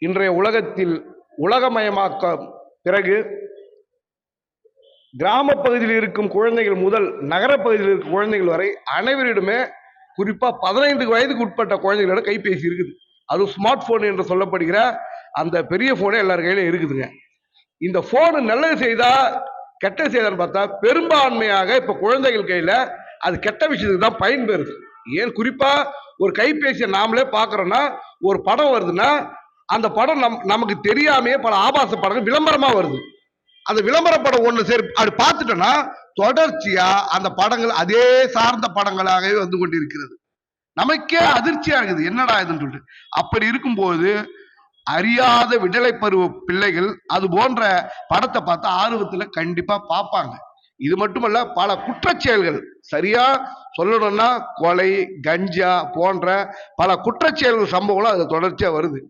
இன்றைய உலகத்தில் உலகமயமாக்க பிறகு கிராம பகுதியில் இருக்கும் குழந்தைகள் முதல் நகரப்பகுதியில் இருக்கும் குழந்தைகள் வரை அனைவரிடமே குறிப்பா 15 வயதுக்கு உட்பட்ட குழந்தைகளோட கைபேசி இருக்குது. அது ஸ்மார்ட் போன் என்று சொல்லப்படுகிற அந்த பெரிய போனே எல்லார் கையிலும் இருக்குதுங்க. இந்த போன் நல்லது செய்தா கெட்ட செய்தான்னு பார்த்தா பெரும்பான்மையாக இப்ப குழந்தைகள் கையில அது கெட்ட விஷயத்துக்கு தான் பயன்பெறுது. ஏன் குறிப்பா ஒரு கைபேசியை நாமளே பார்க்கறோம்னா ஒரு படம் வருதுன்னா அந்த படம் நமக்கு தெரியாமையே பல ஆபாச படங்கள் விளம்பரமா வருது. அந்த விளம்பர படம் ஒண்ணு சரி அது பார்த்துட்டோம்னா தொடர்ச்சியா அந்த படங்கள் அதே சார்ந்த படங்களாகவே வந்து கொண்டிருக்கிறது. நமக்கே அதிர்ச்சி ஆகுது, என்னடா இதுன்னு சொல்லிட்டு. அப்படி இருக்கும்போது அறியாத விடலை பருவ பிள்ளைகள் அது போன்ற படத்தை பார்த்து ஆர்வத்துல கண்டிப்பா பார்ப்பாங்க. இது மட்டுமல்ல, பல குற்றச்செயல்கள் சரியா சொல்லணும்னா கொலை, கஞ்சா போன்ற பல குற்றச்செயல்கள் சம்பவங்களும் அது தொடர்ச்சியா வருது.